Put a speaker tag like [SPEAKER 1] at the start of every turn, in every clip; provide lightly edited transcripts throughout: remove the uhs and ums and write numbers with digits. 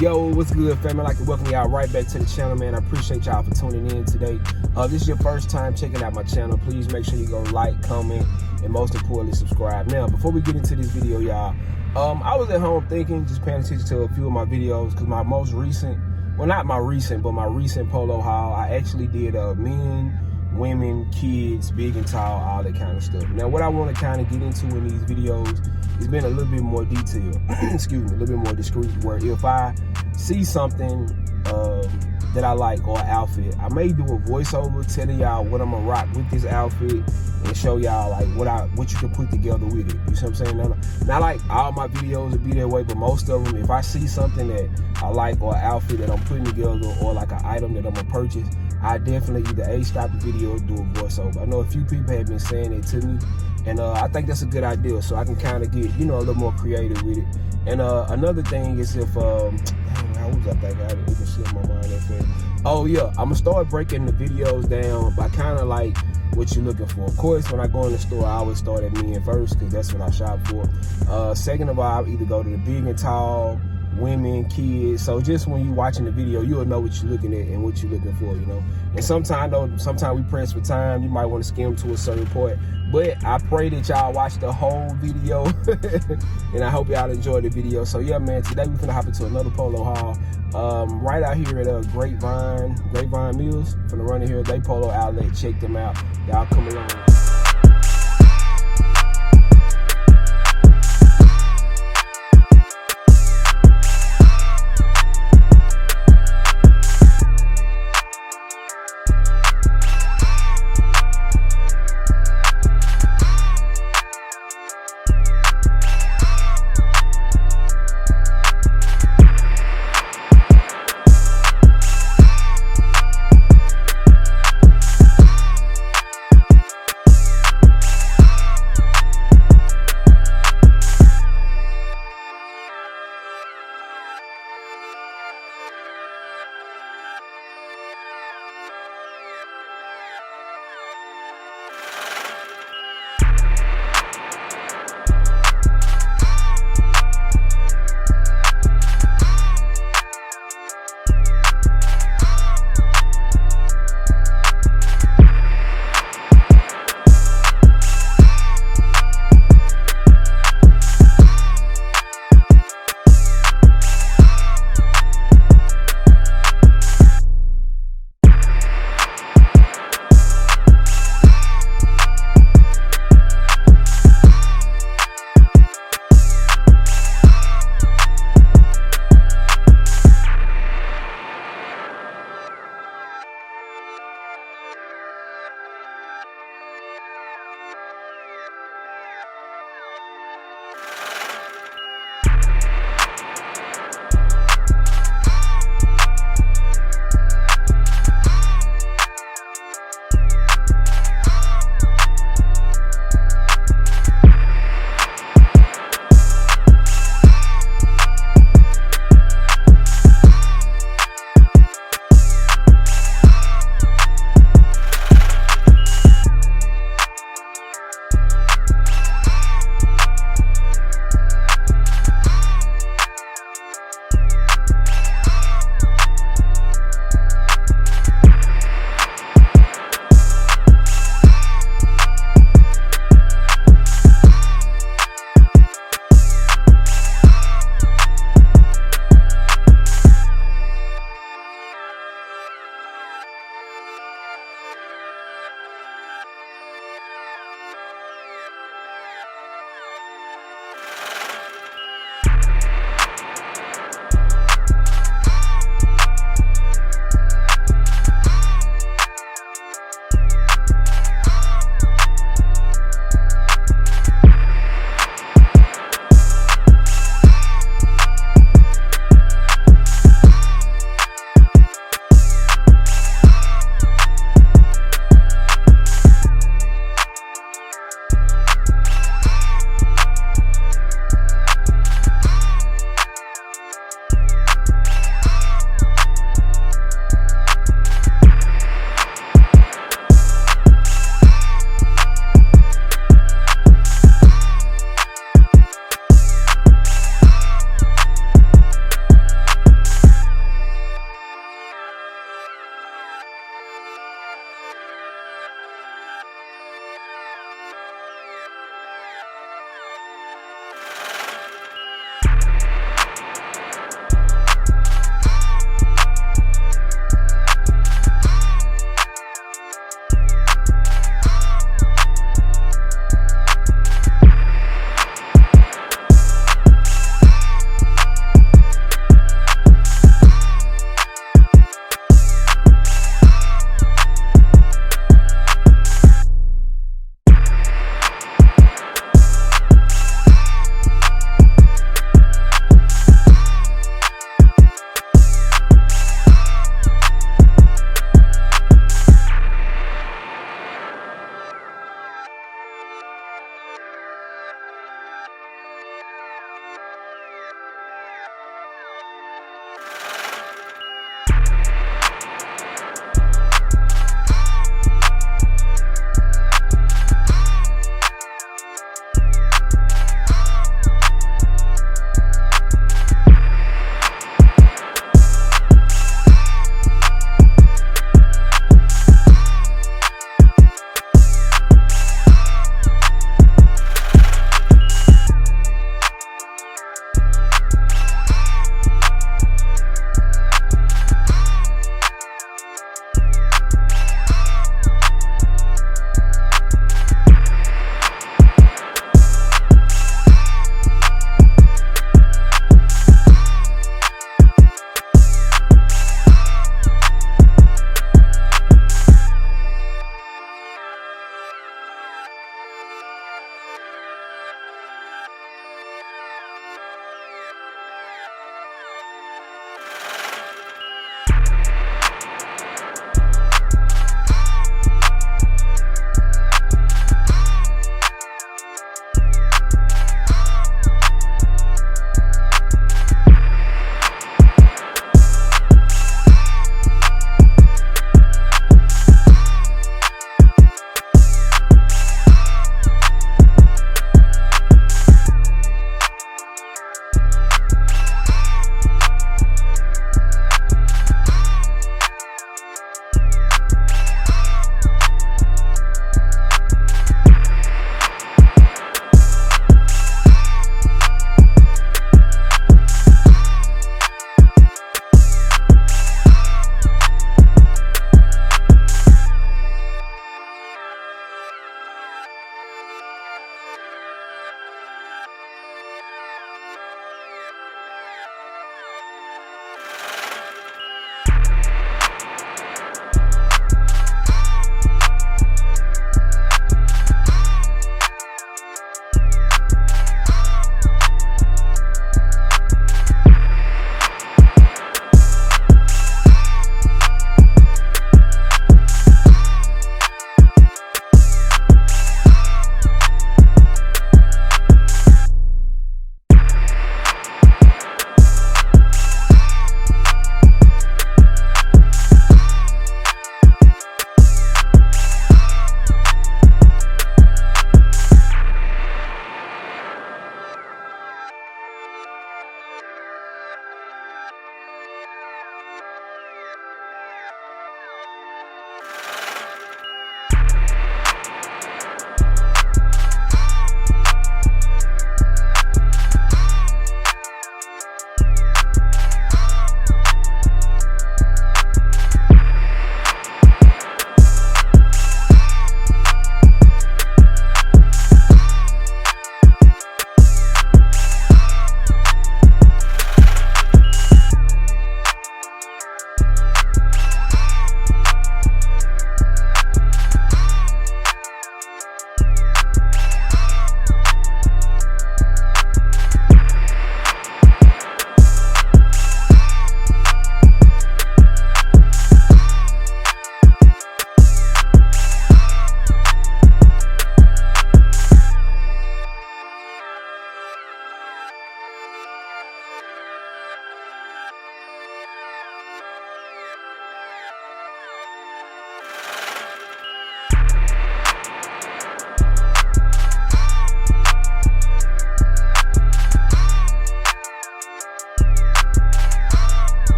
[SPEAKER 1] Yo, what's good, family? I'd like to welcome y'all right back to the channel, man. I appreciate y'all for tuning in today. This is your first time checking out my channel. Please make sure you go like, comment, and most importantly, subscribe. Now, before we get into this video, y'all, I was at home thinking, just paying attention to a few of my videos, because my most recent, well, not my recent, but my recent Polo haul, I actually did men, women, kids, big and tall, all that kind of stuff. Now, what I want to kind of get into in these videos is being a little bit more detailed, excuse me, a little bit more discreet, where if I see something that I like, or an outfit, I may do a voiceover telling y'all what I'm gonna rock with this outfit and show y'all like what you can put together with it. You see what I'm saying? Not like all my videos will be that way, but most of them, if I see something that I like, or an outfit that I'm putting together, or like an item that I'm gonna purchase, I definitely either A, stop the video, or do a voiceover. I know a few people have been saying it to me, and I think that's a good idea, so I can kind of get, you know, a little more creative with it. And another thing is, if how was I thinking? I didn't even slip my mind that way. Oh yeah, I'm gonna start breaking the videos down by kind of like what you're looking for. Of course, when I go in the store, I always start at men first, because that's what I shop for. Second of all, I'll either go to the big and tall, women, kids. So just when you're watching the video, you'll know what you're looking at and what you're looking for, you know. And sometimes we press for time, you might want to skim to a certain point, but I pray that y'all watch the whole video and I hope y'all enjoy the video. So yeah, man, today we're gonna hop into another Polo haul right out here at Grapevine Mills. Finna run in here, they Polo outlet. Check them out, y'all come along.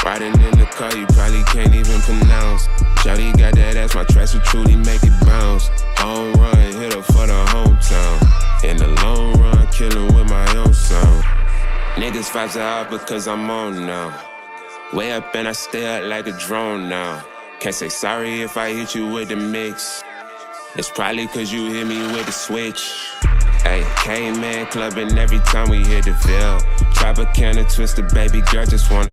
[SPEAKER 2] Riding in the car, you probably can't even pronounce. Shawty got that ass, my tracks will truly make it bounce. Home run, hit her for the hometown. In the long run, killing with my own sound. Niggas vibes are out because I'm on now. Way up and I stay up like a drone now. Can't say sorry if I hit you with the mix. It's probably cause you hit me with the switch. Hey, K-Man clubbing every time we hit the Ville. Tropicana twister, baby girl just wanna